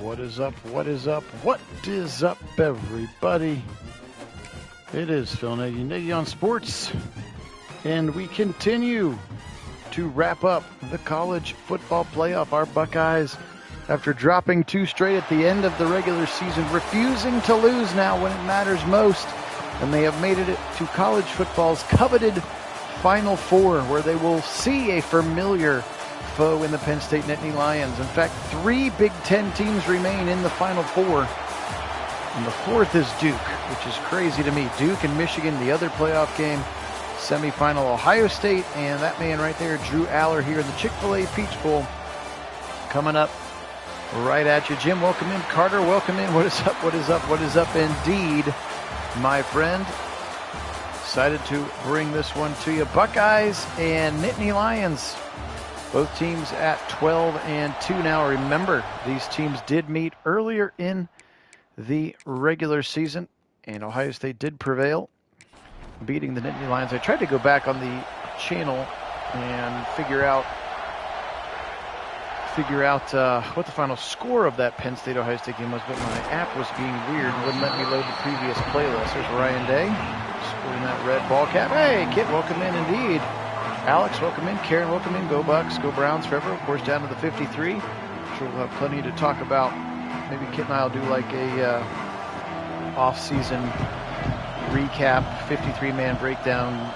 What is up? What is up? What is up, everybody? It is Phil Nagy, Nagy on Sports, and we continue to wrap up the college football playoff. Our Buckeyes, after dropping 2 straight at the end of the regular season, refusing to lose now when it matters most, and they have made it to college football's coveted Final Four, where they will see a familiar foe in the Penn State Nittany Lions. In fact, 3 Big Ten teams remain in the Final Four, and the 4th is Duke, which is crazy to me. Duke and Michigan, the other playoff game, semifinal Ohio State, and that man right there, Drew Aller, here in the Chick-fil-A Peach Bowl, coming up right at you. Jim, welcome in. Carter, welcome in. What is up? What is up? What is up indeed, my friend? Excited to bring this one to you. Buckeyes and Nittany Lions, both teams at 12-2 now. Remember, these teams did meet earlier in the regular season, and Ohio State did prevail, beating the Nittany Lions. I tried to go back on the channel and figure out what the final score of that Penn State Ohio State game was, but my app was being weird and wouldn't let me load the previous playlist. There's Ryan Day sporting that red ball cap. Hey, Kit, welcome in indeed. Alex, welcome in. Karen, welcome in. Go Bucks, go Browns forever. Of course, down to the 53. I'm sure we'll have plenty to talk about. Maybe Kit and I will do like a off-season recap, 53-man breakdown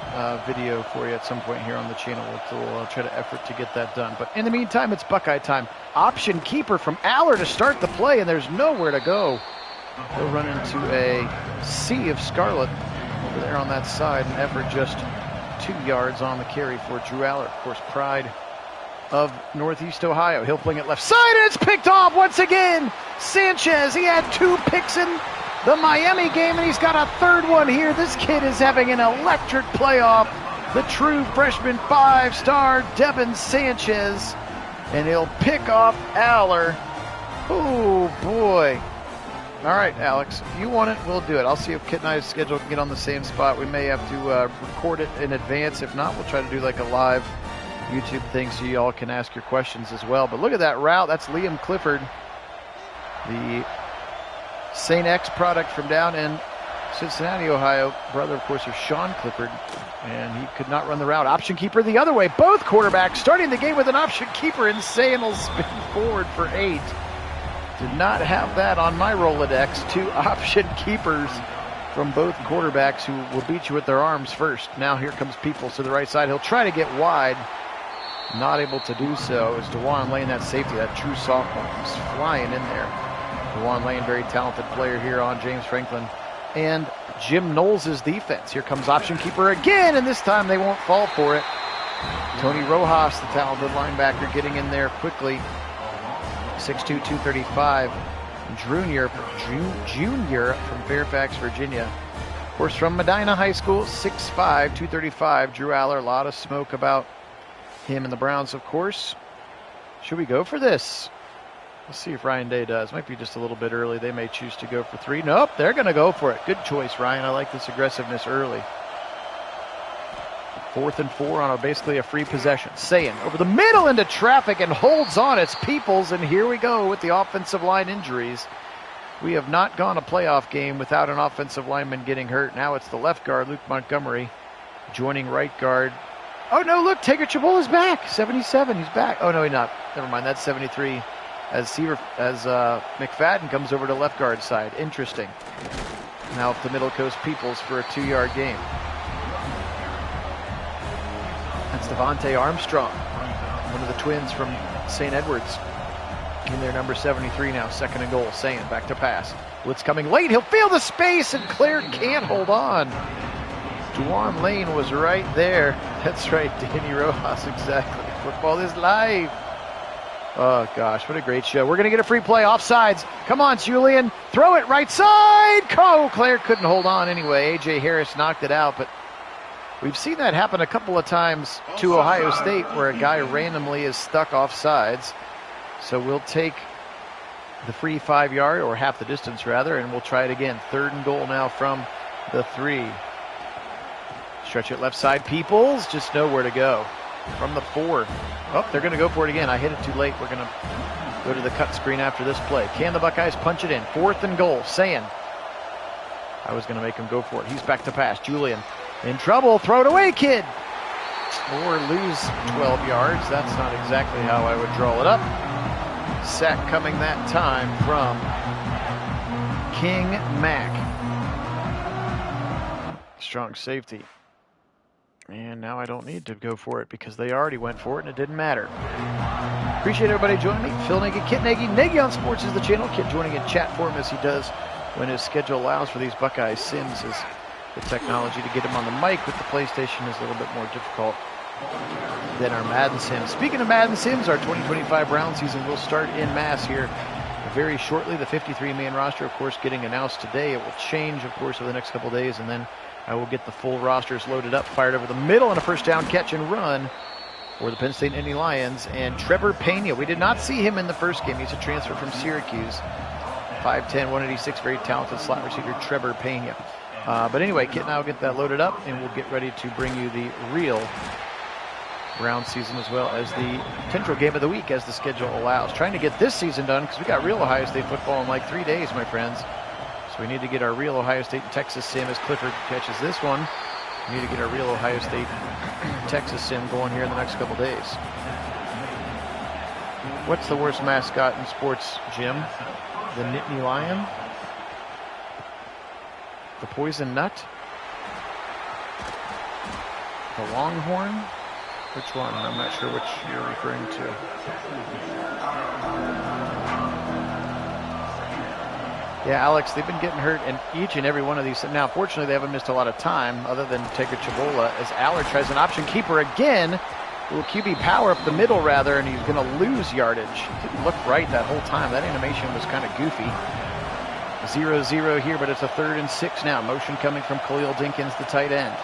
video for you at some point here on the channel. We'll try to effort to get that done. But in the meantime, it's Buckeye time. Option keeper from Aller to start the play, and there's nowhere to go. He'll run into a sea of scarlet over there on that side. An effort just 2 yards on the carry for Drew Aller. Of course, pride of Northeast Ohio. He'll fling it left side, and it's picked off once again. Sanchez, he had 2 picks in the Miami game, and he's got a 3rd one here. This kid is having an electric playoff. The true freshman 5-star Devin Sanchez, and he'll pick off Aller. Oh, boy. All right, Alex, if you want it, we'll do it. I'll see if Kit and I's schedule can get on the same spot. We may have to record it in advance. If not, we'll try to do like a live YouTube thing so you all can ask your questions as well. But look at that route. That's Liam Clifford, the St. X product from down in Cincinnati, Ohio. Brother, of course, of Sean Clifford, and he could not run the route. Option keeper the other way. Both quarterbacks starting the game with an option keeper, and Sain will spin forward for 8. Did not have that on my Rolodex. 2 option keepers from both quarterbacks who will beat you with their arms first. Now here comes Peoples to the right side. He'll try to get wide. Not able to do so. As DeJuan Lane, that safety, that true sophomore, is flying in there. DeJuan Lane, very talented player here on James Franklin and Jim Knowles' defense. Here comes option keeper again, and this time they won't fall for it. Tony Rojas, the talented linebacker, getting in there quickly. 6'2", 235. Junior from Fairfax, Virginia. Of course, from Medina High School, 6'5", 235. Drew Aller, a lot of smoke about him and the Browns, of course. Should we go for this? Let's see if Ryan Day does. Might be just a little bit early. They may choose to go for 3. Nope, they're going to go for it. Good choice, Ryan. I like this aggressiveness early. 4th and 4 on basically a free possession. Sayin over the middle into traffic and holds on. It's Peoples, and here we go with the offensive line injuries. We have not gone a playoff game without an offensive lineman getting hurt. Now it's the left guard, Luke Montgomery, joining right guard. Oh, no, look, Taker Chabot is back. 77, he's back. Oh, no, he's not. Never mind, that's 73. As McFadden comes over to left guard side. Interesting. Now up the middle coast Peoples for a 2-yard gain. That's Devontae Armstrong, one of the twins from St. Edwards. In there, number 73 now, 2nd and goal. Sayin back to pass. Blitz coming late. He'll feel the space, and Claire can't hold on. DeJuan Lane was right there. That's right, Danny Rojas, exactly. Football is live. Oh, gosh, what a great show. We're going to get a free play, offsides. Come on, Julian. Throw it right side. Oh, Claire couldn't hold on anyway. A.J. Harris knocked it out, but we've seen that happen a couple of times to Ohio State where a guy randomly is stuck off sides. So we'll take the free 5-yard, or half the distance rather, and we'll try it again. 3rd and goal now from the 3. Stretch it left side. Peoples, just nowhere to go. From the 4. Oh, they're going to go for it again. I hit it too late. We're going to go to the cut screen after this play. Can the Buckeyes punch it in? 4th and goal. Sayin. I was going to make him go for it. He's back to pass. Julian in trouble. Throw it away, kid. Or lose 12 yards. That's not exactly how I would draw it up. Sack coming that time from King Mack. Strong safety. And now I don't need to go for it because they already went for it and it didn't matter. Appreciate everybody joining me. Phil Nagy, Kit Nagy. Nagy on Sports is the channel. Kit joining in chat form as he does when his schedule allows for these Buckeye Sims. Is the technology to get him on the mic with the PlayStation is a little bit more difficult than our Madden Sims. Speaking of Madden Sims, our 2025 Brown season will start in mass here very shortly. The 53-man roster, of course, getting announced today. It will change, of course, over the next couple days, and then I will get the full rosters loaded up, fired over the middle, and a first down catch and run for the Penn State Nittany Lions. And Trevor Pena, we did not see him in the first game. He's a transfer from Syracuse. 5'10", 186, very talented slot receiver, Trevor Pena. But anyway, Kit and I will get that loaded up, and we'll get ready to bring you the real Brown season as well as the potential game of the week as the schedule allows. Trying to get this season done because we got real Ohio State football in like 3 days, my friends. So we need to get our real Ohio State and Texas sim as Clifford catches this one. We need to get our real Ohio State Texas sim going here in the next couple days. What's the worst mascot in sports, Jim? The Nittany Lion? The Poison Nut? The Longhorn? Which one? I'm not sure which you're referring to. Yeah, Alex, they've been getting hurt in each and every one of these. Now, fortunately, they haven't missed a lot of time other than Tigger Chabola as Allard tries an option keeper again. A little QB power up the middle, rather, and he's going to lose yardage. He didn't look right that whole time. That animation was kind of goofy. 0-0 here, but it's a 3rd and 6 now. Motion coming from Khalil Dinkins, the tight end.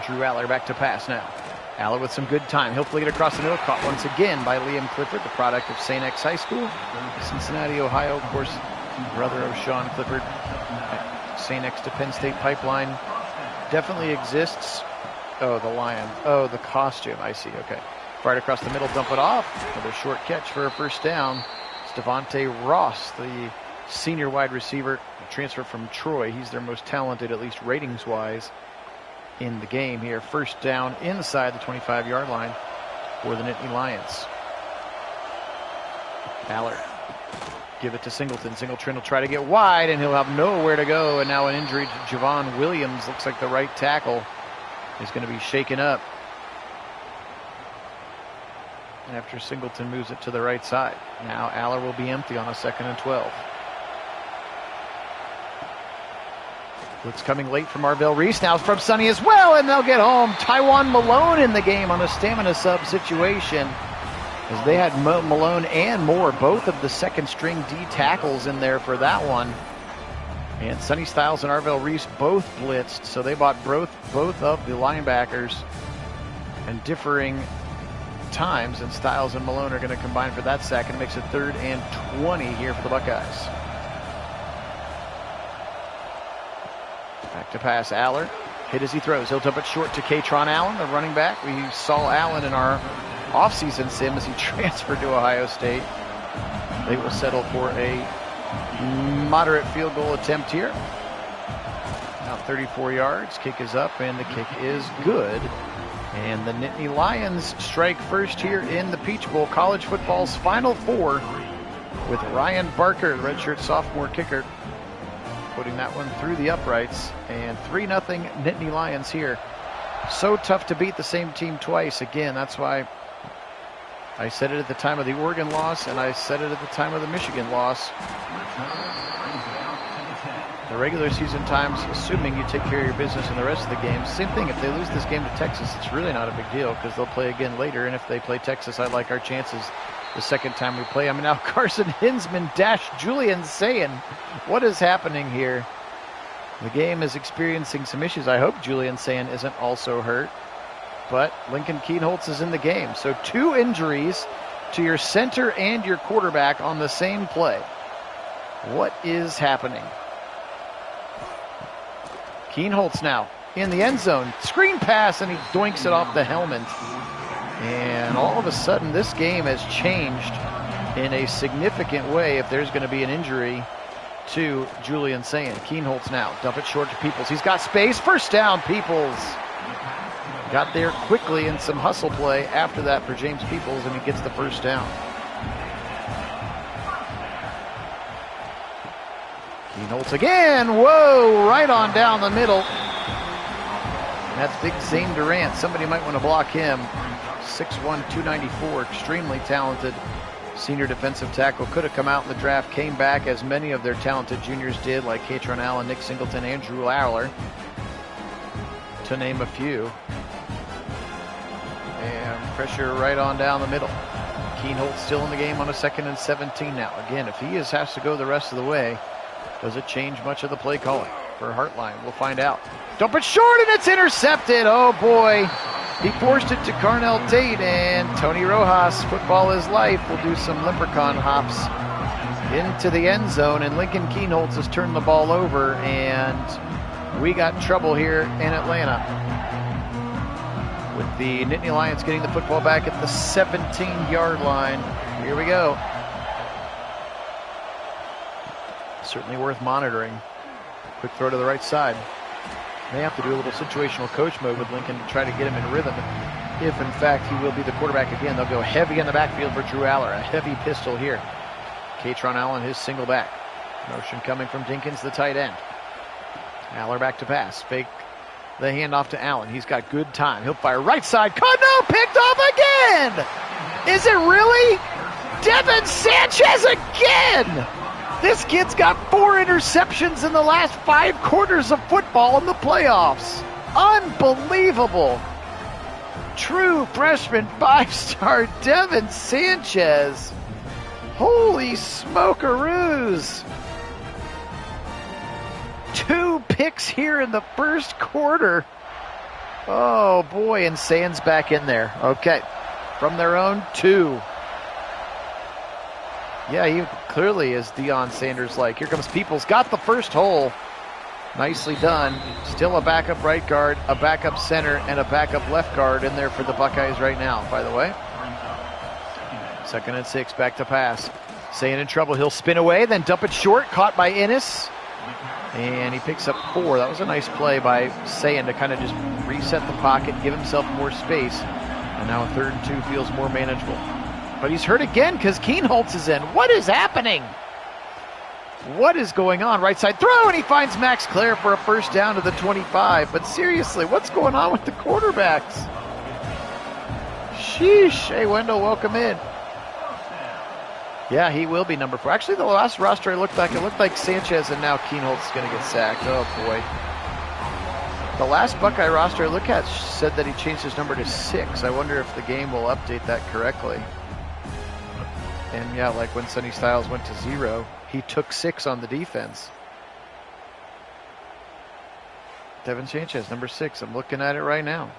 Drew Allard back to pass now. Allard with some good time. He'll flee it across the middle. Caught once again by Liam Clifford, the product of St. X High School, Cincinnati, Ohio. Of course, brother of Sean Clifford at St. X to Penn State pipeline definitely exists. Oh, the lion. Oh, the costume. I see. Okay. Fired across the middle, dump it off. Another short catch for a first down. It's Devontae Ross, the senior wide receiver, transfer from Troy. He's their most talented, at least ratings-wise, in the game here. First down inside the 25-yard line for the Nittany Lions. Allard. Give it to Singleton. Singleton will try to get wide, and he'll have nowhere to go. And now an injury to Javon Williams. Looks like the right tackle is going to be shaken up after Singleton moves it to the right side. Now Allard will be empty on a 2nd and 12. Blitz coming late from Arvell Reese. Now from Sonny as well, and they'll get home. Tywan Malone in the game on a stamina sub situation, as they had Malone and Moore, both of the 2nd string D tackles in there for that one. And Sonny Styles and Arvell Reese both blitzed, so they bought both of the linebackers and differing times, and Styles and Malone are going to combine for that sack, and it makes it 3rd and 20 here for the Buckeyes. Back to pass, Allard. Hit as he throws. He'll dump it short to Katron Allen, the running back. We saw Allen in our offseason sim as he transferred to Ohio State. They will settle for a moderate field goal attempt here. About 34 yards. Kick is up, and the kick is good. And the Nittany Lions strike first here in the Peach Bowl, college football's Final Four, with Ryan Barker, the redshirt sophomore kicker, putting that one through the uprights. And 3-0 Nittany Lions here. So tough to beat the same team twice. Again, that's why I said it at the time of the Oregon loss, and I said it at the time of the Michigan loss. The regular season times, assuming you take care of your business in the rest of the games. Same thing, if they lose this game to Texas, it's really not a big deal because they'll play again later. And if they play Texas, I like our chances the second time we play. I mean, now Carson Hinsman dashed Julian Sayin. What is happening here? The game is experiencing some issues. I hope Julian Sayin isn't also hurt. But Lincoln Kienholz is in the game. So 2 injuries to your center and your quarterback on the same play. What is happening? Kienholz now in the end zone. Screen pass, and he doinks it off the helmet. And all of a sudden, this game has changed in a significant way if there's going to be an injury to Julian Sayin. Keenholz now, dump it short to Peoples. He's got space, first down, Peoples. Got there quickly in some hustle play after that for James Peoples, and he gets the first down. Keenholz again, whoa, right on down the middle. That's big Zane Durant. Somebody might want to block him. 6'1", 294, extremely talented senior defensive tackle. Could have come out in the draft, came back as many of their talented juniors did, like Katron Allen, Nick Singleton, Andrew Lawler, to name a few. And pressure right on down the middle. Keenholz still in the game on a 2nd and 17 now. Again, if he has to go the rest of the way, does it change much of the play calling for Hartline? We'll find out. Dump it short, and it's intercepted. Oh, boy. He forced it to Carnell Tate, and Tony Rojas, football is life, will do some leprechaun hops into the end zone, and Lincoln Keenholz has turned the ball over, and we got trouble here in Atlanta with the Nittany Lions getting the football back at the 17-yard line. Here we go. Certainly worth monitoring. Quick throw to the right side. May have to do a little situational coach mode with Lincoln to try to get him in rhythm. If, in fact, he will be the quarterback again, they'll go heavy in the backfield for Drew Aller. A heavy pistol here. Katron Allen, his single back. Motion coming from Dinkins, the tight end. Aller back to pass. Fake the handoff to Allen. He's got good time. He'll fire right side. Caught, no, picked off again! Is it really? Devin Sanchez again! This kid's got 4 interceptions in the last 5 quarters of football in the playoffs. Unbelievable. True freshman 5-star Devin Sanchez. Holy smokeroos. 2 picks here in the first quarter. Oh boy, and Sands back in there. Okay, from their own 2. Yeah, he clearly is Deion Sanders-like. Here comes Peoples, got the first hole. Nicely done. Still a backup right guard, a backup center, and a backup left guard in there for the Buckeyes right now, by the way. 2nd and 6, back to pass. Sayin in trouble, he'll spin away, then dump it short, caught by Ennis. And he picks up 4. That was a nice play by Sayin to kind of just reset the pocket, give himself more space. And now a 3rd and 2 feels more manageable. But he's hurt again because Keenholz is in. What is happening? What is going on? Right side throw, and he finds Max Clare for a first down to the 25. But seriously, what's going on with the quarterbacks? Sheesh. Hey, Wendell, welcome in. Yeah, he will be number 4. Actually, the last roster I looked back, it looked like Sanchez, and now Keenholz is going to get sacked. Oh, boy. The last Buckeye roster I looked at said that he changed his number to 6. I wonder if the game will update that correctly. And yeah, like when Sonny Styles went to 0, he took 6 on the defense. Devin Sanchez, number 6. I'm looking at it right now.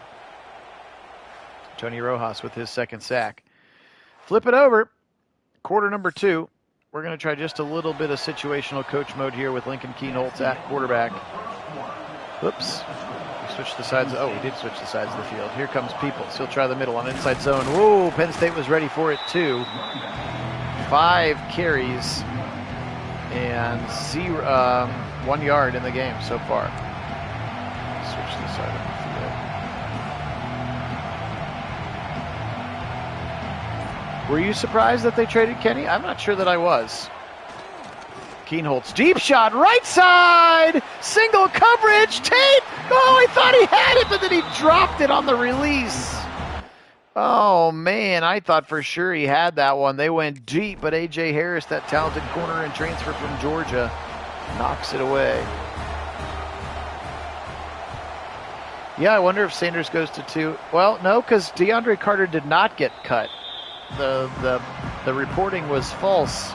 Tony Rojas with his 2nd sack. Flip it over. Quarter number 2. We're going to try just a little bit of situational coach mode here with Lincoln Keenholz at quarterback. Oops. He switched the sides. Oh, he did switch the sides of the field. Here comes Peoples. He'll try the middle on inside zone. Whoa, Penn State was ready for it too. 5 carries and 1 yard in the game so far. Switch the side of the field. Were you surprised that they traded Kenny? I'm not sure that I was. Keenholz, deep shot, right side, single coverage, Tate. Oh, I thought he had it, but then he dropped it on the release. Oh, man, I thought for sure he had that one. They went deep, but A.J. Harris, that talented corner and transfer from Georgia, knocks it away. Yeah, I wonder if Sanders goes to 2. Well, no, because DeAndre Carter did not get cut. The reporting was false.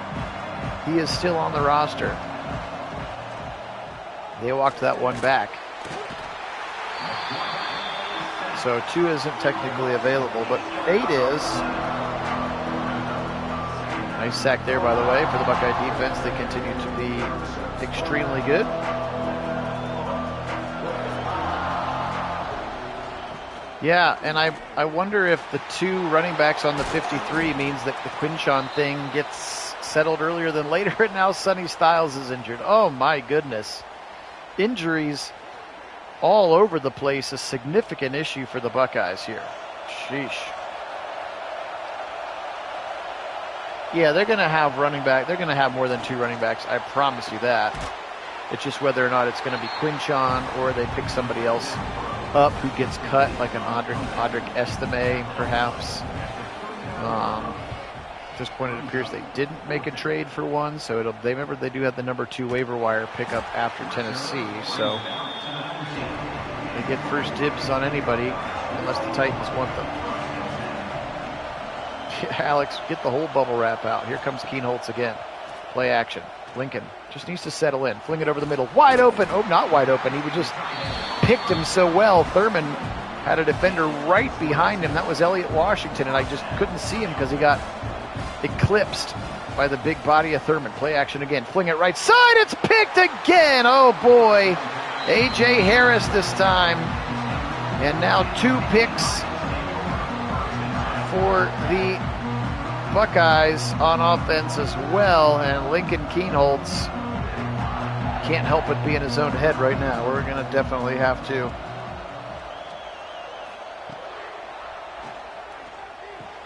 He is still on the roster. They walked that one back. So 2 isn't technically available, but 8 is. Nice sack there, by the way, for the Buckeye defense. They continue to be extremely good. Yeah, and I wonder if the 2 running backs on the 53 means that the Quinchon thing gets settled earlier than later, and now Sonny Styles is injured. Oh, my goodness. Injuries all over the place, a significant issue for the Buckeyes here. Sheesh. Yeah, they're going to have running back. They're going to have more than 2 running backs. I promise you that. It's just whether or not it's going to be Quinchon or they pick somebody else up who gets cut, like an Audric Estime, perhaps. At this point, it appears they didn't make a trade for one, so they do have the number 2 waiver wire pickup after Tennessee, so they get first dibs on anybody unless the Titans want them. Alex, get the whole bubble wrap out. Here comes Keenholtz again. Play action. Lincoln just needs to settle in. Fling it over the middle. Wide open. Oh, not wide open. He just picked him so well. Thurman had a defender right behind him. That was Elliott Washington, and I just couldn't see him because he got eclipsed by the big body of Thurman. Play action again. Fling it right side. It's picked again. Oh, boy. A.J. Harris this time. And now 2 picks for the Buckeyes on offense as well, and Lincoln Keenholtz can't help but be in his own head right now. We're going to definitely have to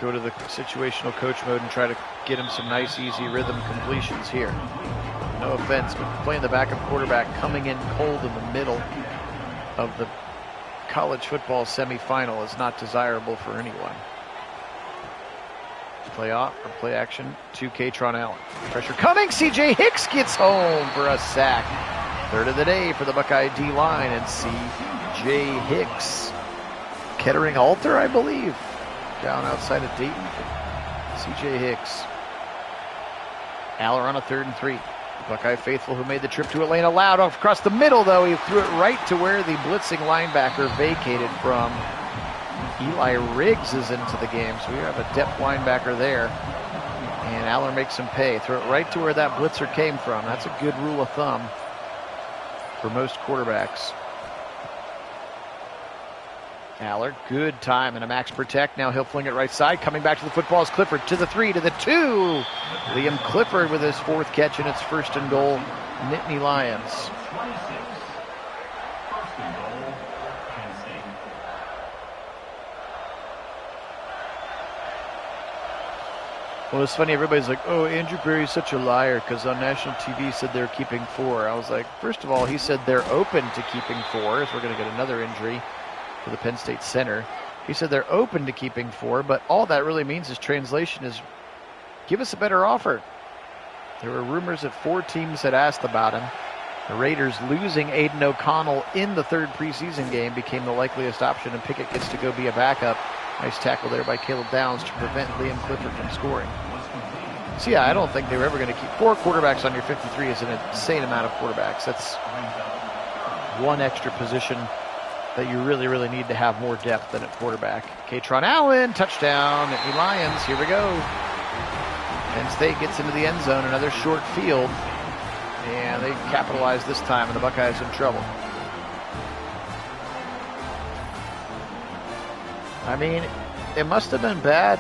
go to the situational coach mode and try to get him some nice, easy rhythm completions here. No offense, but playing the backup quarterback coming in cold in the middle of the college football semifinal is not desirable for anyone. Play off or play action to Katron Allen. Pressure coming. C.J. Hicks gets home for a sack. 3rd of the day for the Buckeye D-line, and C.J. Hicks. Kettering Alter, I believe, down outside of Dayton. C.J. Hicks. Aller on a 3rd and 3. Buckeye faithful who made the trip to Atlanta allowed off across the middle, though. He threw it right to where the blitzing linebacker vacated from. Eli Riggs is into the game, so we have a depth linebacker there. And Aller makes him pay. Throw it right to where that blitzer came from. That's a good rule of thumb for most quarterbacks. Aller, good time and a max protect. Now he'll fling it right side. Coming back to the football is Clifford to the 3, to the 2. Liam Clifford with his 4th catch, and it's 1st and goal, Nittany Lions. Well, it's funny, everybody's like, oh, Andrew Berry's such a liar because on national TV said they're keeping 4. I was like, first of all, he said they're open to keeping 4, as we're going to get another injury for the Penn State center. He said they're open to keeping 4, but all that really means is translation is give us a better offer. There were rumors that 4 teams had asked about him. The Raiders losing Aiden O'Connell in the 3rd preseason game became the likeliest option, and Pickett gets to go be a backup. Nice tackle there by Caleb Downs to prevent Liam Clifford from scoring. So yeah, I don't think they were ever going to keep 4 quarterbacks on your 53 is an insane amount of quarterbacks. That's one extra position that you really, really need to have more depth than at quarterback. Katron Allen, touchdown, Nittany Lions, here we go. Penn State gets into the end zone, another short field, and they capitalize this time, and the Buckeyes in trouble. I mean, it must have been bad.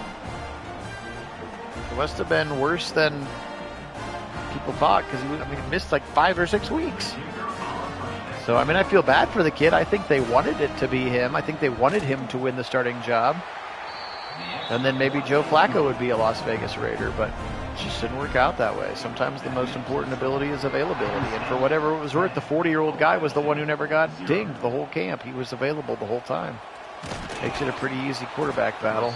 It must have been worse than people thought because he missed like 5 or 6 weeks. So, I mean, I feel bad for the kid. I think they wanted it to be him. I think they wanted him to win the starting job. And then maybe Joe Flacco would be a Las Vegas Raider, but it just didn't work out that way. Sometimes the most important ability is availability. And for whatever it was worth, the 40-year-old guy was the one who never got dinged the whole camp. He was available the whole time. Makes it a pretty easy quarterback battle.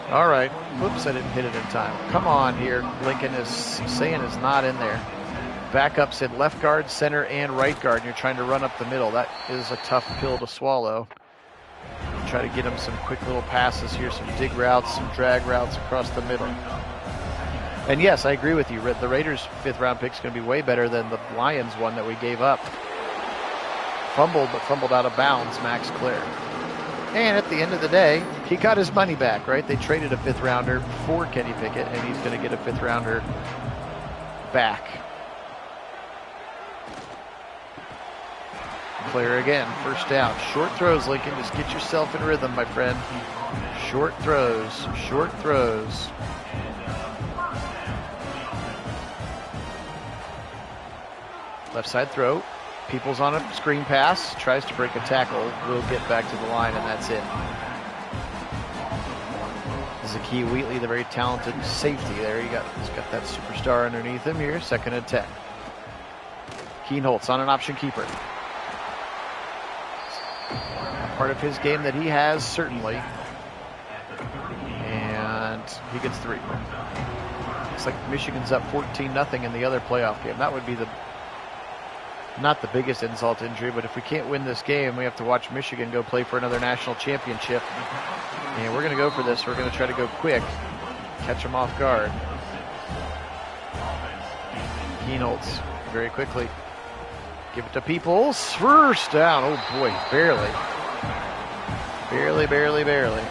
All right. Whoops, I didn't hit it in time. Come on here. Lincoln is saying is not in there. Backups in left guard, center, and right guard. And you're trying to run up the middle. That is a tough pill to swallow. Try to get him some quick little passes here, some dig routes, some drag routes across the middle. And yes, I agree with you. The Raiders' 5th round pick is going to be way better than the Lions one that we gave up. Fumbled, but fumbled out of bounds, Max Clare. And at the end of the day, he got his money back, right? They traded a 5th rounder for Kenny Pickett, and he's going to get a 5th rounder back. Clear again. First down. Short throws, Lincoln. Just get yourself in rhythm, my friend. Short throws. Short throws. Left side throw. People's on a screen pass. Tries to break a tackle. Will get back to the line, and that's it. Zakee Wheatley, the very talented safety there. He's got that superstar underneath him here. 2nd and 10. Keenholz on an option keeper. A part of his game that he has, certainly. And he gets 3. Looks like Michigan's up 14-0 in the other playoff game. That would be not the biggest insult to injury, but if we can't win this game, we have to watch Michigan go play for another national championship. And we're going to go for this. We're going to try to go quick, catch them off guard. Keenholz very quickly. Give it to Peoples. First down. Oh boy, barely. Barely, barely, barely.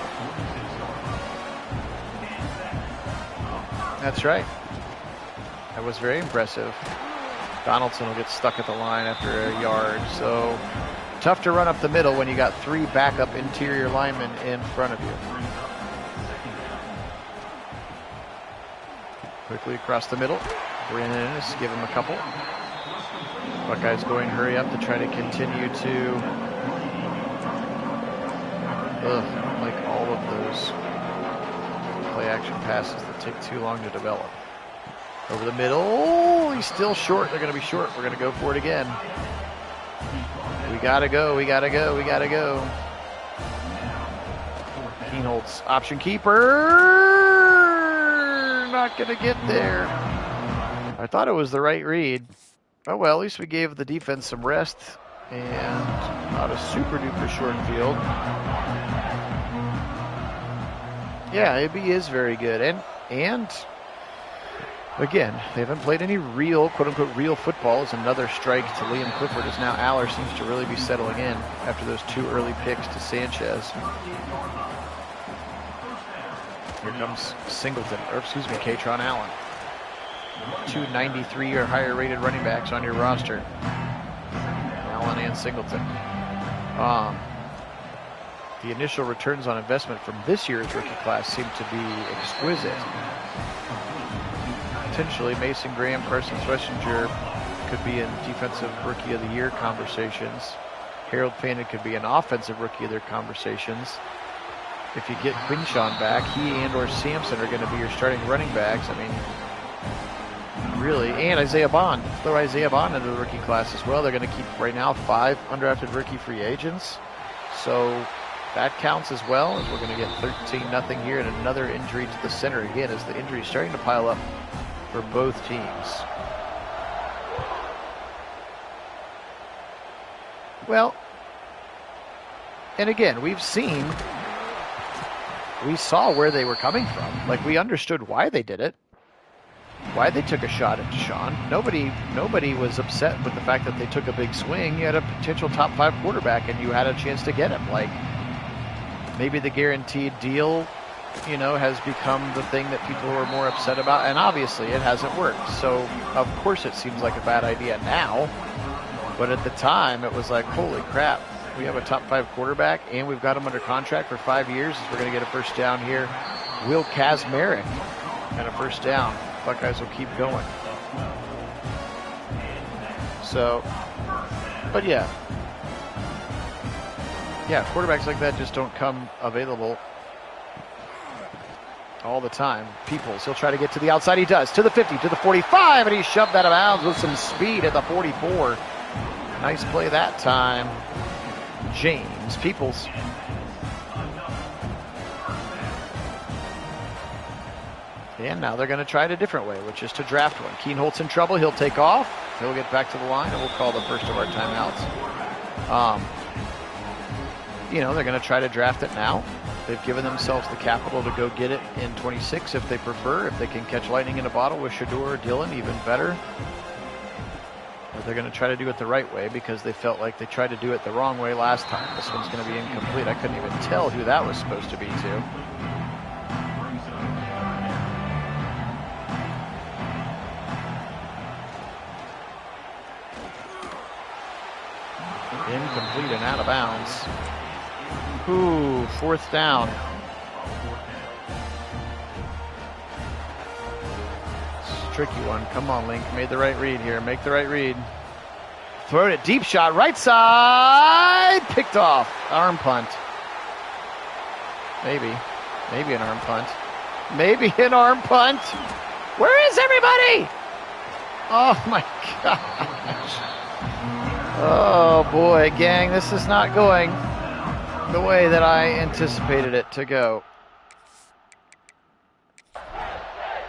That's right. That was very impressive. Donaldson will get stuck at the line after a yard. So tough to run up the middle when you got 3 backup interior linemen in front of you. Quickly across the middle. Brandon Ennis, give him a couple. Buckeyes going hurry up to try to continue to like all of those play action passes that take too long to develop. Over the middle, he's still short. They're going to be short. We're going to go for it again. We got to go, we got to go, we got to go. Keenholz, option keeper. Not going to get there. I thought it was the right read. Oh well, at least we gave the defense some rest and not a super duper short field. Yeah, AB is very good. And again, they haven't played any real, quote-unquote, real football. Is another strike to Liam Clifford, as now Aller seems to really be settling in after those 2 early picks to Sanchez. Here comes Singleton, or excuse me, Katron Allen. 293 or higher rated running backs on your roster. Allen and Singleton. The initial returns on investment from this year's rookie class seem to be exquisite. Potentially, Mason Graham, Carson Schlesinger could be in Defensive Rookie of the Year conversations. Harold Fannin could be in Offensive Rookie of the Year conversations. If you get Quinshawn back, he and or Sampson are going to be your starting running backs. I mean, really. And Isaiah Bond. Throw Isaiah Bond into the rookie class as well. They're going to keep, right now, 5 undrafted rookie free agents. So that counts as well, as we're going to get 13-0 here, and another injury to the center again, as the injury is starting to pile up for both teams. Well, and again, we saw where they were coming from. Like, we understood why they did it, why they took a shot at Deshaun. Nobody was upset with the fact that they took a big swing. You had a potential top 5 quarterback, and you had a chance to get him. Like, maybe the guaranteed deal, has become the thing that people are more upset about, and obviously it hasn't worked. So, of course, it seems like a bad idea now, but at the time, it was like, holy crap, we have a top 5 quarterback, and we've got him under contract for 5 years. We're going to get a first down here. Will Kazmarek and a first down. Buckeyes will keep going. So, but yeah, quarterbacks like that just don't come available all the time. Peoples, he'll try to get to the outside. He does. To the 50, to the 45, and he shoved that out of bounds with some speed at the 44. Nice play that time. James Peoples. And now they're going to try it a different way, which is to draft one. Keenholz in trouble. He'll take off. He'll get back to the line, and we'll call the first of our timeouts. They're going to try to draft it now. They've given themselves the capital to go get it in 26 if they prefer. If they can catch lightning in a bottle with Shedeur or Dillon, even better. But they're going to try to do it the right way, because they felt like they tried to do it the wrong way last time. This one's going to be incomplete. I couldn't even tell who that was supposed to be to. and out of bounds. Ooh, 4th down. It's a tricky one. Come on, Link. Made the right read here. Make the right read. Throw it. Deep shot. Right side. Picked off. Arm punt. Maybe. Maybe an arm punt. Maybe an arm punt. Where is everybody? Oh, my gosh. Oh, boy. Gang, this is not going the way that I anticipated it to go.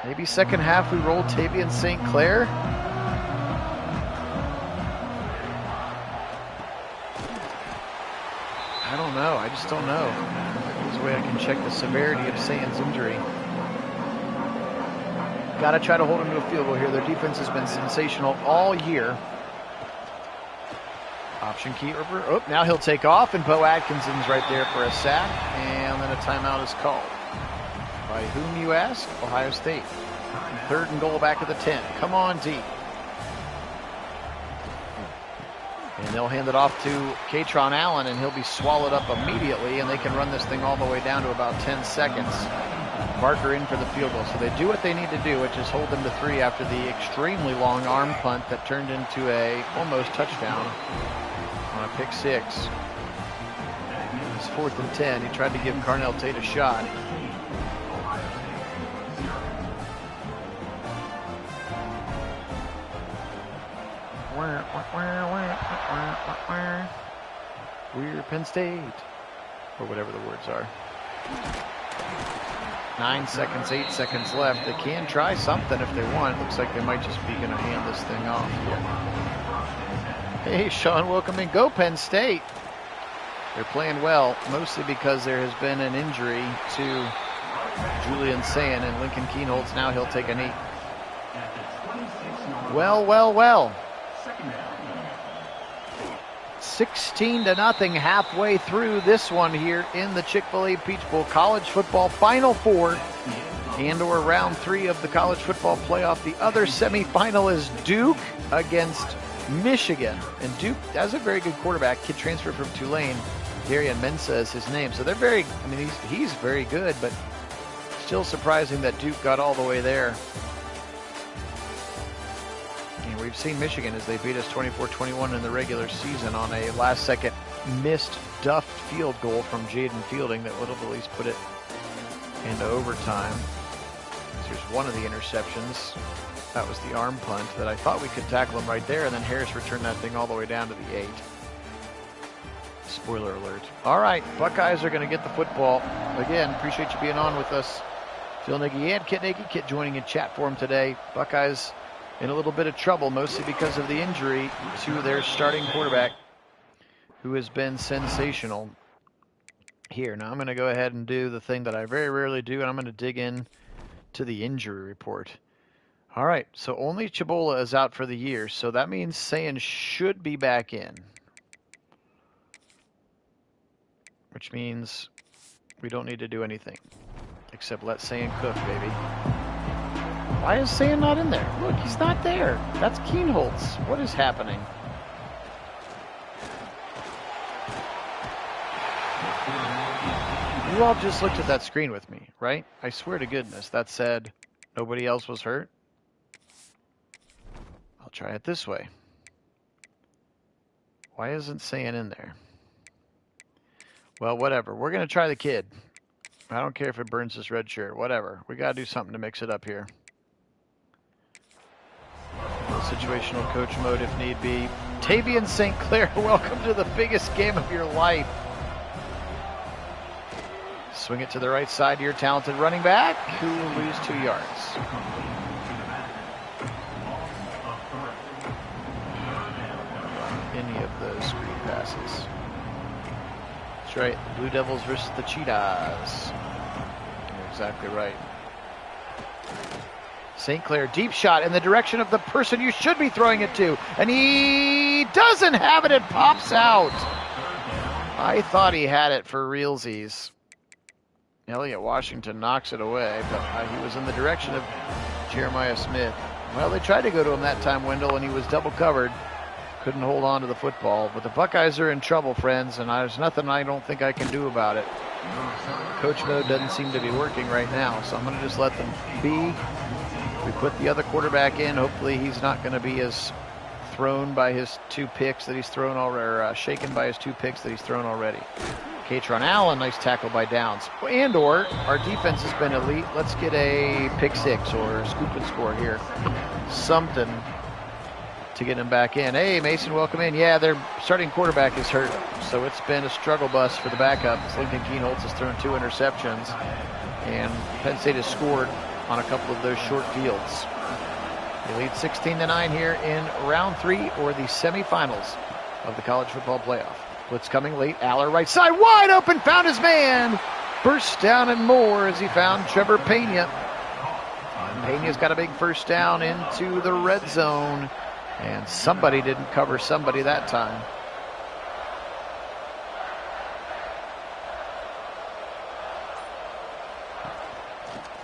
Maybe second half we roll Tavian St. Clair. I don't know. I just don't know. There's a way I can check the severity of Sayan's injury. Got to try to hold him to a field goal here. Their defense has been sensational all year. Option key over. Oh, now he'll take off, and Bo Atkinson's right there for a sack, and then a timeout is called. By whom, you ask? Ohio State. 3rd and goal back at the 10. Come on, D. And they'll hand it off to Katron Allen, and he'll be swallowed up immediately, and they can run this thing all the way down to about 10 seconds. Marker in for the field goal. So they do what they need to do, which is hold them to 3 after the extremely long arm punt that turned into a almost touchdown on a pick 6. It's 4th and 10. He tried to give Carnell Tate a shot. We're Penn State, or whatever the words are. 9 seconds, 8 seconds left. They can try something if they want. Looks like they might just be going to hand this thing off. Hey, Sean, welcome in. Go Penn State. They're playing well, mostly because there has been an injury to Julian Sayin, and Lincoln Keenholz now he'll take a knee. Well, well, well. 16-0 halfway through this one here in the Chick-fil-A Peach Bowl College Football Final Four and or round 3 of the college football playoff. The other semifinal is Duke against Michigan. And Duke has a very good quarterback. Kid transferred from Tulane. Darian Mensah is his name. So they're very, I mean, he's very good, but still surprising that Duke got all the way there. We've seen Michigan as they beat us 24-21 in the regular season on a last-second missed duffed field goal from Jaden Fielding that would have at least put it into overtime. Here's one of the interceptions. That was the arm punt that I thought we could tackle him right there, and then Harris returned that thing all the way down to the 8. Spoiler alert. All right, Buckeyes are going to get the football. Again, appreciate you being on with us. Phil Nagy and Kit Nagy. Kit joining in chat for him today. Buckeyes in a little bit of trouble, mostly because of the injury to their starting quarterback, who has been sensational here. Now I'm going to go ahead and do the thing that I very rarely do, and I'm going to dig in to the injury report. All right, so only Chabola is out for the year, so that means Sayin should be back in, which means we don't need to do anything except let Sayin cook, baby. Why is Sayin not in there? Look, he's not there. That's Keenholz. What is happening? You all just looked at that screen with me, right? I swear to goodness that said nobody else was hurt. I'll try it this way. Why isn't Sayin in there? Well, whatever. We're going to try the kid. I don't care if it burns this red shirt. Whatever. We got to do something to mix it up here. Situational coach mode if need be. Tavian St. Clair, welcome to the biggest game of your life. Swing it to the right side to your talented running back, who will lose 2 yards. Any of those screen passes. That's right, the Blue Devils versus the Cheetahs. You're exactly right. St. Clair, deep shot in the direction of the person you should be throwing it to. And he doesn't have it. It pops out. I thought he had it for realsies. Elliott Washington knocks it away, but he was in the direction of Jeremiah Smith. Well, they tried to go to him that time, Wendell, and he was double covered. Couldn't hold on to the football. But the Buckeyes are in trouble, friends, and there's nothing I don't think I can do about it. Coach mode doesn't seem to be working right now, so I'm going to just let them be. We put the other quarterback in. Hopefully he's not going to be as thrown by his 2 picks that he's thrown already, or shaken by his 2 picks that he's thrown already. Katron Allen, nice tackle by Downs. And or our defense has been elite. Let's get a pick 6 or scoop and score here. Something to get him back in. Hey, Mason, welcome in. Yeah, their starting quarterback is hurt, so it's been a struggle bus for the backup. Lincoln Kienholz has thrown 2 interceptions, and Penn State has scored on a couple of those short fields. They lead 16-9 here in round 3, or the semifinals of the college football playoff. Blitz coming late. Aller right side, wide open, found his man. First down and more as he found Trevor Pena. Pena's got a big first down into the red zone, and somebody didn't cover somebody that time.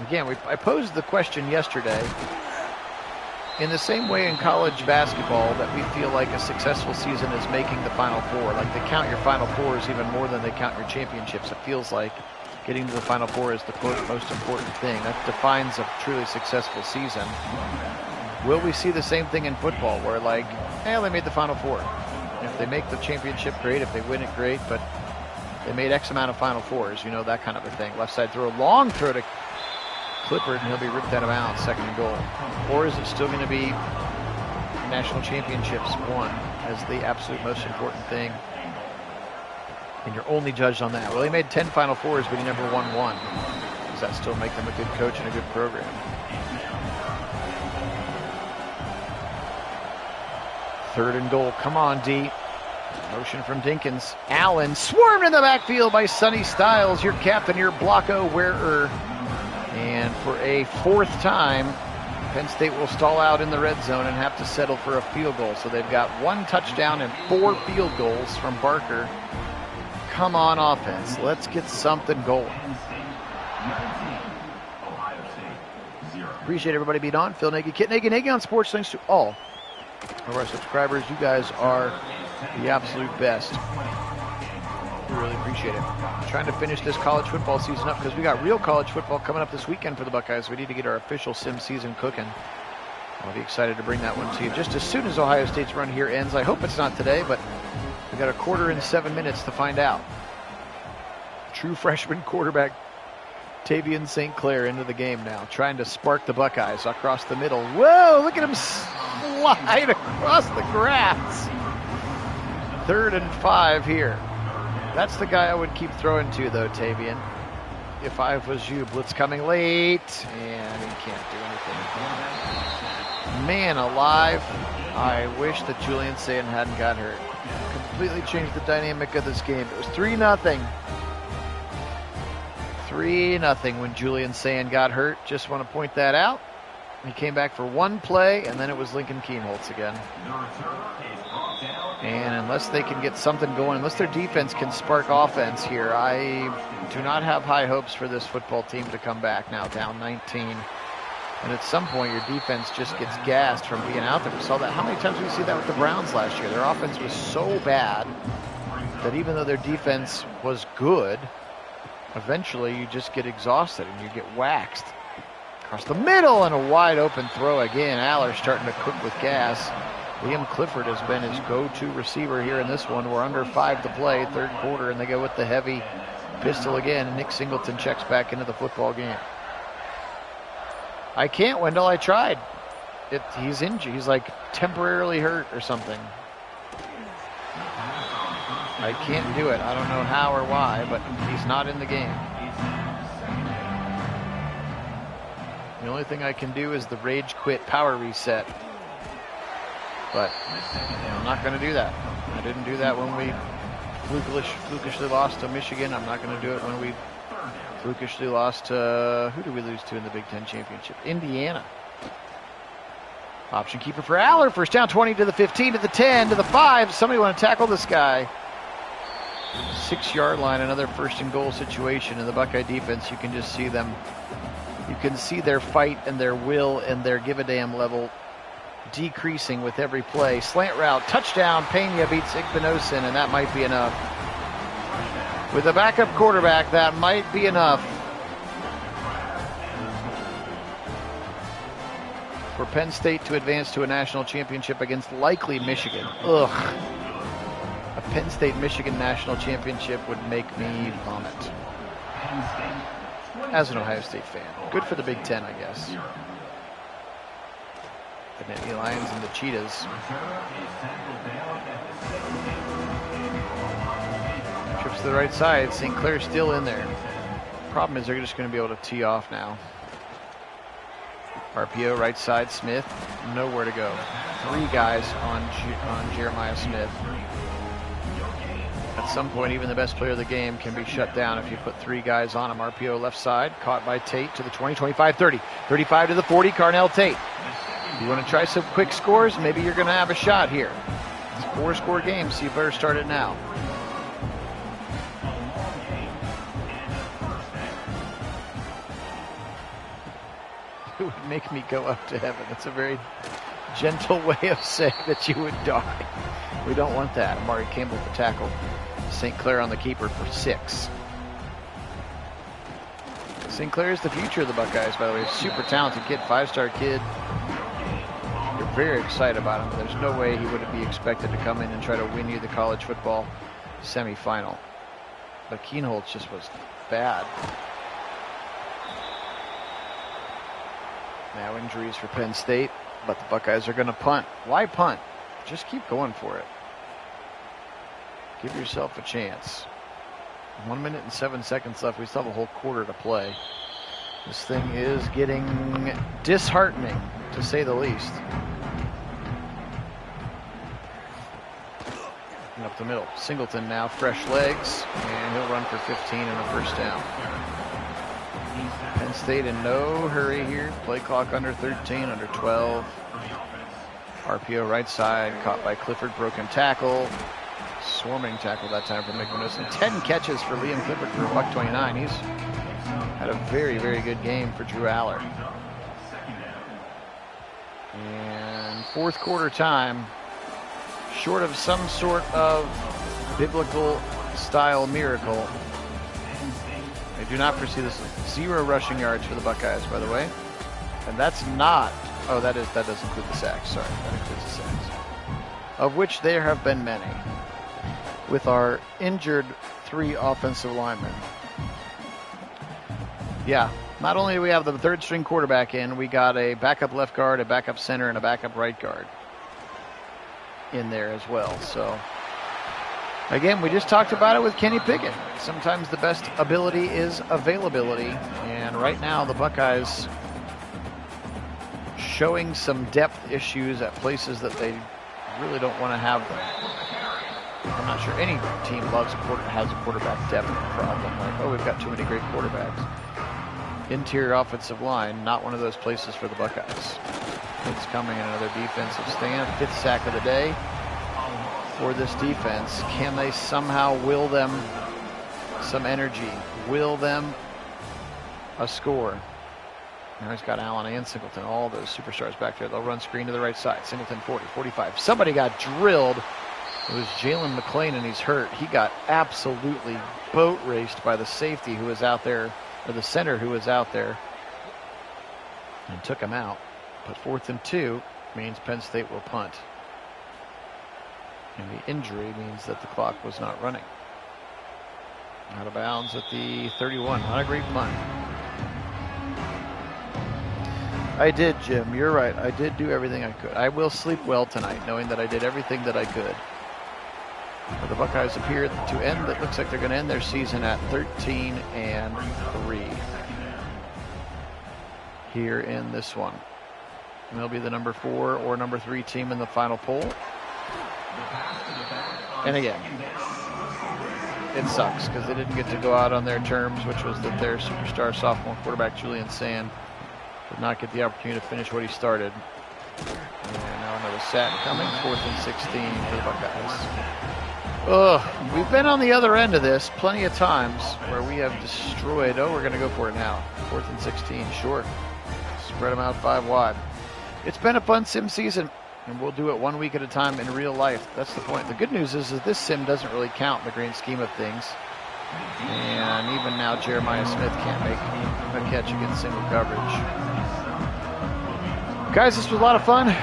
Again, I posed the question yesterday. In the same way in college basketball that we feel like a successful season is making the Final Four, like they count your Final Fours even more than they count your championships. It feels like getting to the Final Four is the quote most important thing. That defines a truly successful season. Will we see the same thing in football where like, they made the Final Four. If they make the championship, great. If they win it, great. But they made X amount of Final Fours, that kind of a thing. Left side throw, long throw to Clifford, and he'll be ripped out of bounds, 2nd and goal. Or is it still going to be national championships won as the absolute most important thing? And you're only judged on that. Well, he made 10 Final Fours, but he never won 1. Does that still make them a good coach and a good program? Third and goal. Come on, D. Motion from Dinkins. Allen swarmed in the backfield by Sonny Styles, your captain, your Blocko wearer. And for a 4th time, Penn State will stall out in the red zone and have to settle for a field goal. So they've got 1 touchdown and 4 field goals from Barker. Come on, offense. Let's get something going. Appreciate everybody being on. Phil Nagy, Kit Nagy on Sports. Thanks to all of our subscribers. You guys are the absolute best. We really appreciate it. Trying to finish this college football season up because we got real college football coming up this weekend for the Buckeyes. We need to get our official sim season cooking. I'll be excited to bring that one to you just as soon as Ohio State's run here ends. I hope it's not today, but we got a quarter and 7 minutes to find out. True freshman quarterback Tavian St. Clair into the game now, trying to spark the Buckeyes across the middle. Whoa, look at him slide across the grass. 3rd and 5 here. That's the guy I would keep throwing to, though, Tavian. If I was you, blitz coming late, and he can't do anything. Man alive, I wish that Julian Sayin hadn't got hurt. Completely changed the dynamic of this game. It was 3-0. 3-0 when Julian Sayin got hurt. Just want to point that out. He came back for 1 play, and then it was Lincoln Kienholz again. And unless they can get something going, unless their defense can spark offense here, I do not have high hopes for this football team to come back now, down 19. And at some point, your defense just gets gassed from being out there. We saw that. How many times did we see that with the Browns last year? Their offense was so bad that even though their defense was good, eventually you just get exhausted and you get waxed. Across the middle and a wide open throw again. Aller starting to cook with gas. Liam Clifford has been his go-to receiver here in this one. We're under 5 to play, 3rd quarter, and they go with the heavy pistol again. And Nick Singleton checks back into the football game. I can't, Wendell. I tried. He's injured. He's like temporarily hurt or something. I can't do it. I don't know how or why, but he's not in the game. The only thing I can do is the rage quit power reset. But I'm not going to do that. I didn't do that when we flukishly lost to Michigan. I'm not going to do it when we flukishly lost to, who did we lose to in the Big Ten Championship? Indiana. Option keeper for Aller. First down, 20 to the 15, to the 10, to the 5. Somebody want to tackle this guy. 6-yard line, another 1st and goal situation. In the Buckeye defense, you can just see them. You can see their fight and their will and their give-a-damn level decreasing with every play. Slant route, touchdown. Pena beats Igbinosin, and that might be enough. With a backup quarterback, that might be enough for Penn State to advance to a national championship against likely Michigan. Ugh. A Penn State-Michigan national championship would make me vomit. As an Ohio State fan. Good for the Big Ten, I guess. The Nittany Lions and the Cheetahs. Trips to the right side. St. Clair's still in there. Problem is they're just going to be able to tee off now. RPO, right side, Smith. Nowhere to go. 3 guys on Jeremiah Smith. At some point, even the best player of the game can be shut down if you put 3 guys on him. RPO left side, caught by Tate to the 20, 25, 30. 35 to the 40, Carnell Tate. You want to try some quick scores? Maybe you're going to have a shot here. It's a 4-score game, so you better start it now. It would make me go up to heaven. That's a very gentle way of saying that you would die. We don't want that. Amari Campbell to tackle. St. Clair on the keeper for 6. St. Clair is the future of the Buckeyes, by the way. Super talented kid, 5-star kid. You're very excited about him. There's no way he would be expected to come in and try to win you the college football semifinal. But Keenholz just was bad. Now injuries for Penn State, but the Buckeyes are going to punt. Why punt? Just keep going for it. Give yourself a chance. 1 minute and 7 seconds left. We still have a whole quarter to play. This thing is getting disheartening, to say the least. And up the middle. Singleton now, fresh legs, and he'll run for 15 and a first down. Penn State in no hurry here. Play clock under 13, under 12. RPO right side, caught by Clifford, broken tackle. Swarming tackle that time from McManus. 10 catches for Liam Clifford for $129. He's had a very, very good game for Drew Aller. And 4th quarter time, short of some sort of biblical style miracle, I do not foresee this. 0 rushing yards for the Buckeyes, by the way. And that's not, oh, that does include the sacks. Sorry, that includes the sacks. Of which there have been many. With our injured 3 offensive linemen. Yeah, not only do we have the 3rd string quarterback in, we got a backup left guard, a backup center, and a backup right guard in there as well. So, again, we just talked about it with Kenny Pickett. Sometimes the best ability is availability. And right now, the Buckeyes showing some depth issues at places that they really don't want to have them. I'm not sure any team has a quarterback depth problem. Like, oh, we've got too many great quarterbacks. Interior offensive line, not one of those places for the Buckeyes. It's coming in another defensive stand. 5th sack of the day for this defense. Can they somehow will them some energy? Will them a score? Now he's got Allen and Singleton, all those superstars back there. They'll run screen to the right side. Singleton 40, 45. Somebody got drilled. It was Jalen McClain, and he's hurt. He got absolutely boat raced by the safety who was out there, or the center who was out there, and took him out. But 4th and 2 means Penn State will punt. And the injury means that the clock was not running. Out of bounds at the 31. Not a great punt. I did, Jim. You're right. I did do everything I could. I will sleep well tonight, knowing that I did everything that I could. But the Buckeyes appear to end. It looks like they're going to end their season at 13-3 here in this one. And they'll be the number 4 or number 3 team in the final poll. And again, it sucks because they didn't get to go out on their terms, which was that their superstar sophomore quarterback Julian Sand did not get the opportunity to finish what he started. And now another sack coming. 4th and 16 for the Buckeyes. We've been on the other end of this plenty of times where we have destroyed. Oh, we're going to go for it now. 4th and 16, short. Spread them out 5 wide. It's been a fun sim season, and we'll do it 1 week at a time in real life. That's the point. The good news is that this sim doesn't really count in the grand scheme of things. And even now, Jeremiah Smith can't make a catch against single coverage. Guys, this was a lot of fun.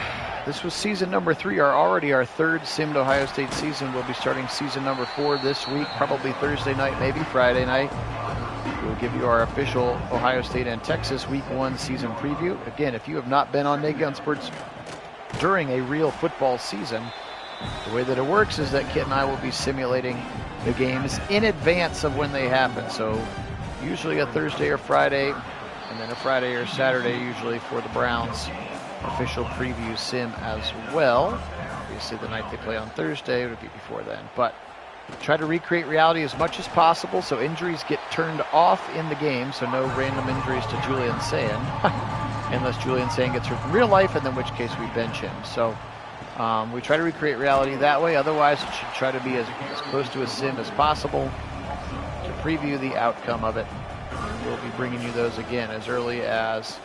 This was season number 3, already our third Sim to Ohio State season. We'll be starting season number 4 this week, probably Thursday night, maybe Friday night. We'll give you our official Ohio State and Texas Week 1 season preview. Again, if you have not been on pnagsports during a real football season, the way that it works is that Kit and I will be simulating the games in advance of when they happen. So usually a Thursday or Friday, and then a Friday or Saturday usually for the Browns official preview sim as well. Obviously the night they play on Thursday would be before then. But try to recreate reality as much as possible so injuries get turned off in the game, so no random injuries to Julian Sand, unless Julian Sand gets hurt in real life, and in which case we bench him. So we try to recreate reality that way. Otherwise, it should try to be as close to a sim as possible to preview the outcome of it. We'll be bringing you those again as early as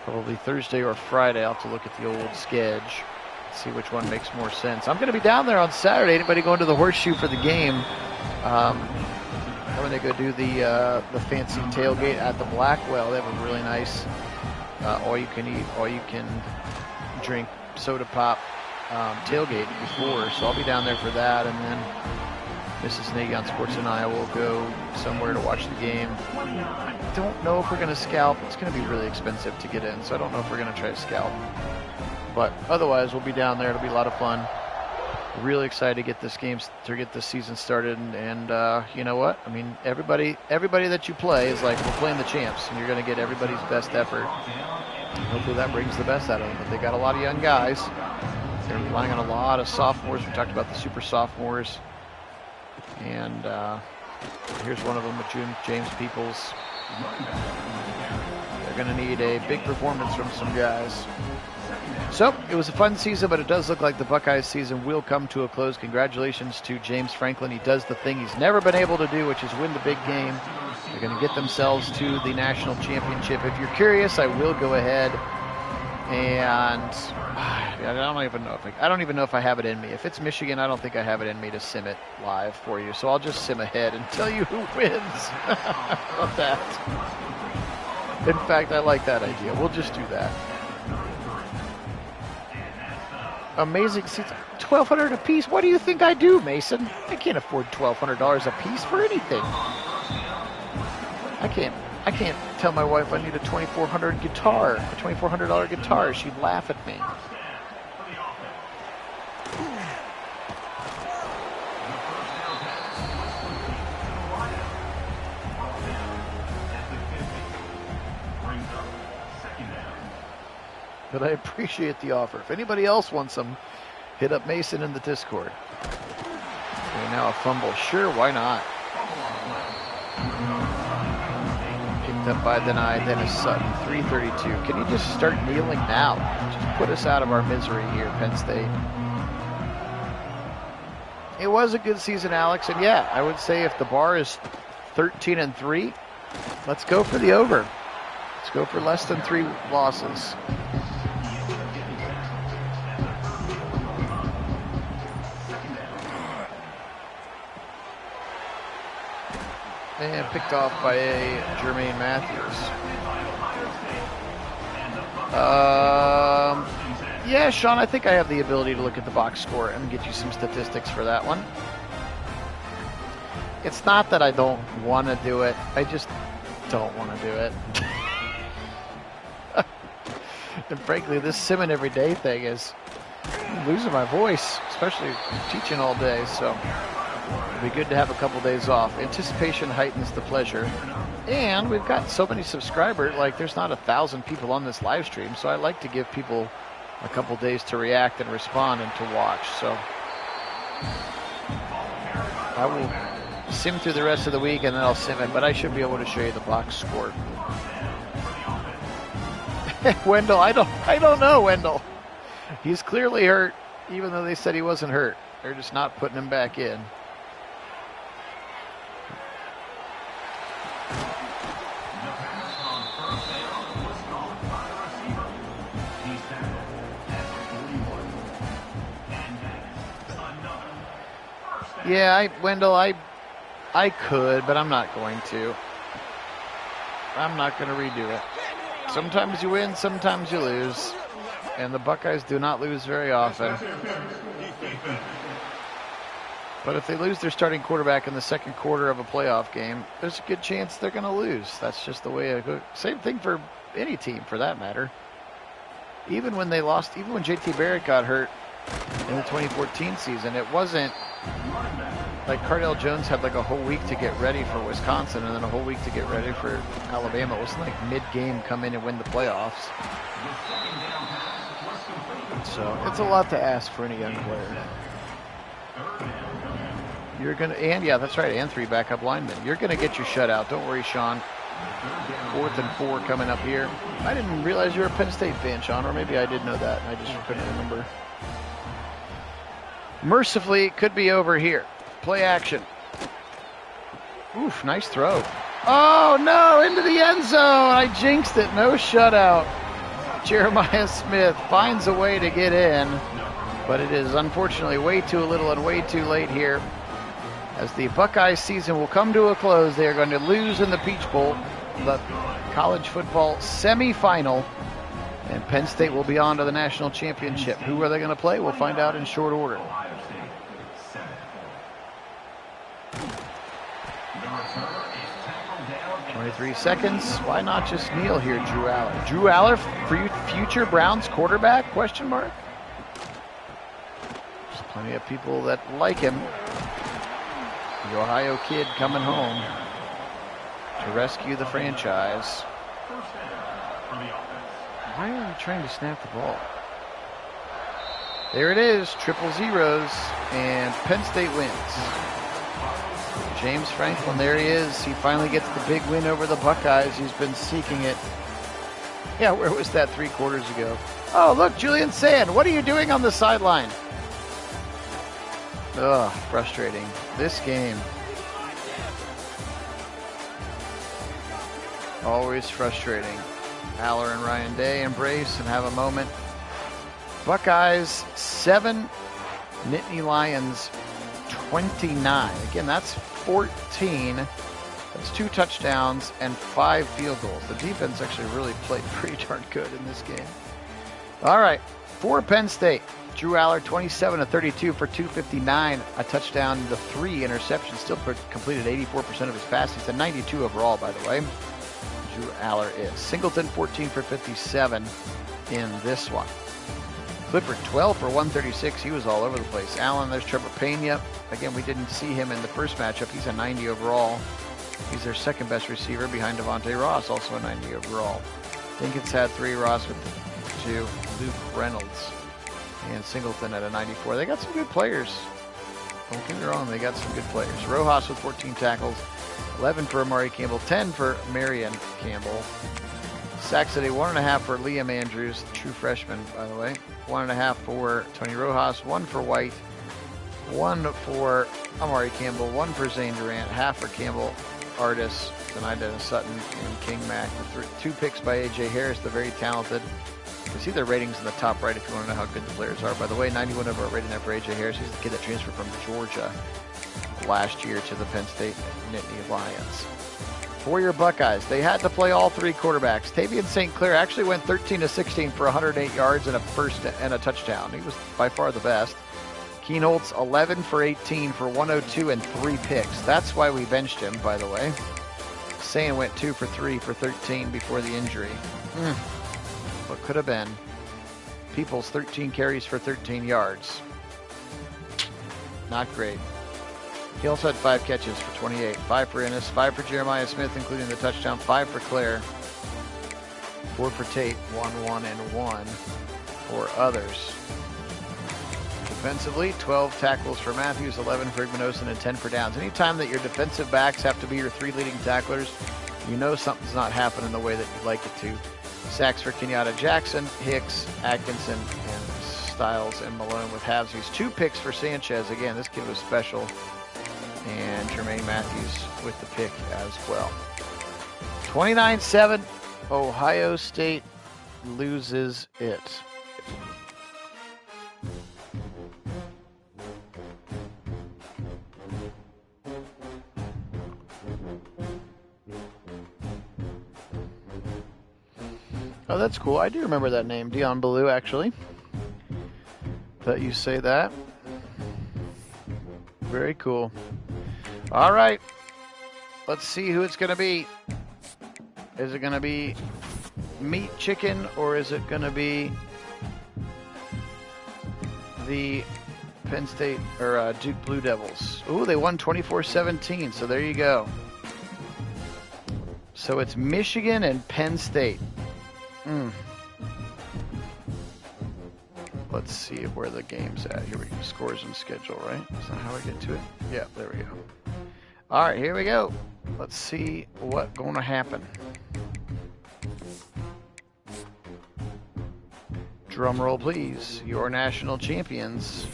probably Thursday or Friday. I'll have to look at the old sketch, see which one makes more sense. I'm going to be down there on Saturday. Anybody going to the Horseshoe for the game? I'm going to go do the fancy tailgate at the Blackwell. They have a really nice all you can eat, all you can drink soda pop tailgate before, so I'll be down there for that, and then Mrs. Nagy on Sports and I will go somewhere to watch the game. I don't know if we're going to scalp. It's going to be really expensive to get in, so I don't know if we're going to try to scalp. But otherwise, we'll be down there. It'll be a lot of fun. Really excited to get this season started, and you know what? I mean, everybody that you play is like, we're playing the champs, and you're going to get everybody's best effort. Hopefully that brings the best out of them. But they got a lot of young guys. They're relying on a lot of sophomores. We talked about the super sophomores. And here's one of them with James Peoples. They're going to need a big performance from some guys. So it was a fun season, but it does look like the Buckeyes season will come to a close. Congratulations to James Franklin. He does the thing he's never been able to do, which is win the big game. They're going to get themselves to the national championship. If you're curious, I will go ahead and I don't even know if I have it in me. If it's Michigan, I don't think I have it in me to sim it live for you. So I'll just sim ahead and tell you who wins. How about that? In fact, I like that idea. We'll just do that. Amazing seats, $1,200 a piece. What do you think I do, Mason? I can't afford $1,200 a piece for anything. I can't tell my wife I need a $2,400 guitar. She'd laugh at me. But I appreciate the offer. If anybody else wants them, hit up Mason in the Discord. Okay, now a fumble. Sure, why not? Picked up by Denied, Dennis Sutton, 332. Can you just start kneeling now? Just put us out of our misery here, Penn State. It was a good season, Alex, and yeah, I would say if the bar is 13-3, let's go for the over. Let's go for less than 3 losses. And picked off by Jermaine Matthews. Yeah, Sean, I think I have the ability to look at the box score and get you some statistics for that one. It's not that I don't want to do it. I just don't want to do it. And frankly, this simming every day thing is losing my voice, especially teaching all day. So it'll be good to have a couple days off. Anticipation heightens the pleasure. And we've got so many subscribers, like there's not 1,000 people on this live stream, so I like to give people a couple days to react and respond and to watch. So I will sim through the rest of the week and then I'll sim it, but I should be able to show you the box score. Wendell, I don't know, Wendell. He's clearly hurt, even though they said he wasn't hurt. They're just not putting him back in. Yeah, Wendell, I could, but I'm not going to. I'm not going to redo it. Sometimes you win, sometimes you lose. And the Buckeyes do not lose very often. But if they lose their starting quarterback in the second quarter of a playoff game, there's a good chance they're going to lose. That's just the way it goes. Same thing for any team, for that matter. Even when they lost, even when J.T. Barrett got hurt in the 2014 season, it wasn't like Cardale Jones had like a whole week to get ready for Wisconsin and then a whole week to get ready for Alabama. It wasn't like mid-game come in and win the playoffs. So it's a lot to ask for any young player. You're going to, and yeah, that's right, and 3 backup linemen. You're going to get your shutout. Don't worry, Sean. 4th and 4 coming up here. I didn't realize you were a Penn State fan, Sean, or maybe I did know that. I just couldn't remember. Mercifully, it could be over here. Play action. Oof, nice throw. Oh, no, into the end zone. I jinxed it. No shutout. Jeremiah Smith finds a way to get in, but it is unfortunately way too little and way too late here. As the Buckeyes season will come to a close, they are going to lose in the Peach Bowl, the college football semifinal, and Penn State will be on to the national championship. Who are they going to play? We'll find out in short order. 23 seconds. Why not just kneel here, Drew Aller? Drew Aller, future Browns quarterback? Question mark. There's plenty of people that like him. The Ohio kid coming home to rescue the franchise. Why are you trying to snap the ball? There it is, 000, and Penn State wins. James Franklin, there he is. He finally gets the big win over the Buckeyes. He's been seeking it. Yeah, where was that 3 quarters ago? Oh, look, Julian Sand. What are you doing on the sideline? Ugh, frustrating. This game. Always frustrating. Aller and Ryan Day embrace and have a moment. Buckeyes 7, Nittany Lions 29. Again, that's 14. That's 2 touchdowns and 5 field goals. The defense actually really played pretty darn good in this game. All right, for Penn State, Drew Aller 27 of 32 for 259, a touchdown to 3 interceptions. Still completed 84% of his passes. He's a 92 overall, by the way. Drew Aller is. Singleton 14 for 57 in this one. Clifford 12 for 136. He was all over the place. Allen, there's Trevor Pena. Again, we didn't see him in the first matchup. He's a 90 overall. He's their second best receiver behind Devontae Ross, also a 90 overall. Dinkins had 3, Ross with 2, Luke Reynolds, and Singleton at a 94. They got some good players. Don't get me wrong, they got some good players. Rojas with 14 tackles, 11 for Amari Campbell, 10 for Marion Campbell. Sacks at a 1.5 for Liam Andrews, true freshman, by the way. 1.5 for Tony Rojas, 1 for White, 1 for Amari Campbell, 1 for Zane Durant, half for Campbell, Artis, denied Dennis Sutton, and King Mack. 2 picks by A.J. Harris, the very talented. You see their ratings in the top right if you want to know how good the players are. By the way, 91 over rating there for A.J. Harris. He's the kid that transferred from Georgia last year to the Penn State Nittany Lions. For your Buckeyes, they had to play all 3 quarterbacks. Tavian St. Clair actually went 13 of 16 for 108 yards and a touchdown. He was by far the best. Keen Holtz 11 for 18 for 102 and 3 picks. That's why we benched him, by the way. Sain went 2 for 3 for 13 before the injury. What could have been? Peoples 13 carries for 13 yards. Not great. He also had 5 catches for 28. 5 for Ennis, 5 for Jeremiah Smith, including the touchdown, 5 for Claire, 4 for Tate, 1, and 1 for others. Defensively, 12 tackles for Matthews, 11 for Igmanosin, and 10 for Downs. Anytime that your defensive backs have to be your 3 leading tacklers, you know something's not happening the way that you'd like it to. Sacks for Kenyatta Jackson, Hicks, Atkinson, and Stiles, and Malone with halvesies. 2 picks for Sanchez. Again, this kid was special. And Jermaine Matthews with the pick as well. 29-7, Ohio State loses it. Oh, that's cool. I do remember that name, Dion Ballou, actually. That you say that. Very cool. All right. Let's see who it's going to be. Is it going to be meat chicken, or is it going to be the Penn State or Duke Blue Devils? Ooh, they won 24-17, so there you go. So it's Michigan and Penn State. Let's see where the game's at. Here we go. Scores and schedule, right? Is that how I get to it? Yeah, there we go. All right, here we go. Let's see what's going to happen. Drum roll, please. Your national champions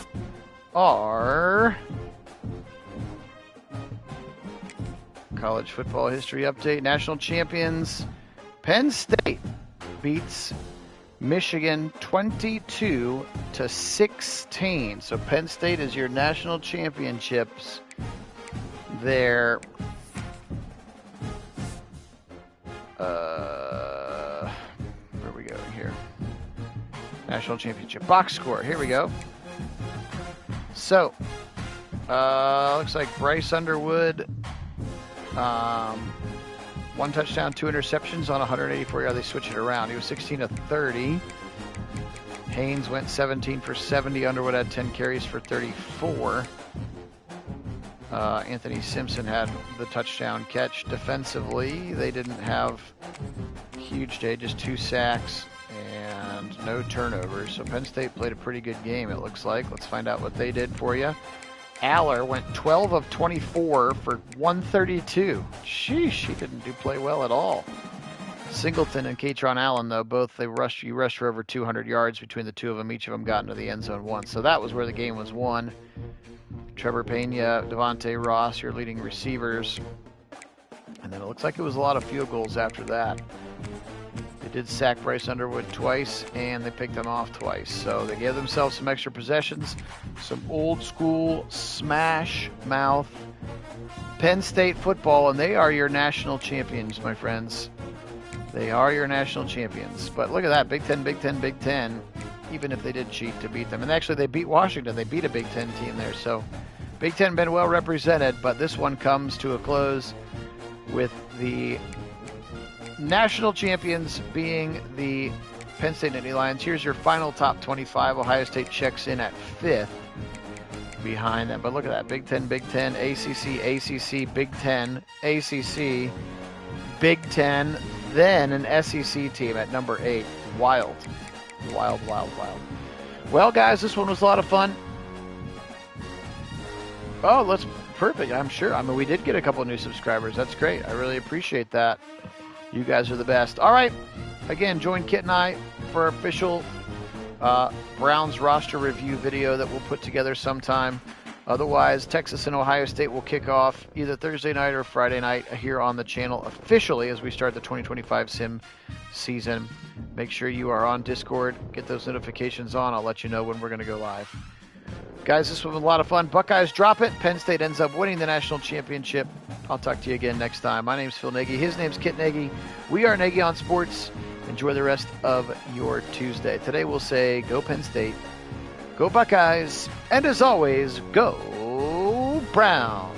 are... College football history update. National champions Penn State beats Michigan 22-16. So Penn State is your national championships. Where are we going here? National championship box score. Here we go. So looks like Bryce Underwood, 1 touchdown, 2 interceptions on 184 yards. They switch it around. He was 16 of 30. Haynes went 17 for 70. Underwood had 10 carries for 34. Anthony Simpson had the touchdown catch. Defensively, they didn't have a huge day, just 2 sacks and no turnovers. So Penn State played a pretty good game, it looks like. Let's find out what they did for you. Aller went 12 of 24 for 132. Sheesh, he didn't play well at all. Singleton and Katron Allen, though, both you rushed for over 200 yards between the two of them. Each of them got into the end zone once. So that was where the game was won. Trevor Pena, Devontae Ross, your leading receivers. And then it looks like it was a lot of field goals after that. They did sack Bryce Underwood twice, and they picked him off twice. So they gave themselves some extra possessions, some old school smash mouth Penn State football, and they are your national champions, my friends. They are your national champions. But look at that, Big Ten, Big Ten, Big Ten, even if they did cheat to beat them. And actually, they beat Washington. They beat a Big Ten team there. So Big Ten been well represented, but this one comes to a close with the national champions being the Penn State Nittany Lions. Here's your final top 25. Ohio State checks in at 5th behind them. But look at that. Big Ten, Big Ten, ACC, ACC, Big Ten, ACC, Big Ten, then an SEC team at number 8. Wild. Wild, wild, wild. Well, guys, this one was a lot of fun. Oh, that's perfect, I'm sure. I mean, we did get a couple new subscribers. That's great. I really appreciate that. You guys are the best. All right. Again, join Kit and I for our official Browns roster review video that we'll put together sometime. Otherwise, Texas and Ohio State will kick off either Thursday night or Friday night here on the channel officially as we start the 2025 sim season. Make sure you are on Discord. Get those notifications on. I'll let you know when we're going to go live. Guys, this was a lot of fun. Buckeyes drop it. Penn State ends up winning the national championship. I'll talk to you again next time. My name's Phil Nagy. His name's Kit Nagy. We are Nagy on Sports. Enjoy the rest of your Tuesday. Today we'll say go Penn State, go Buckeyes, and as always, go Browns.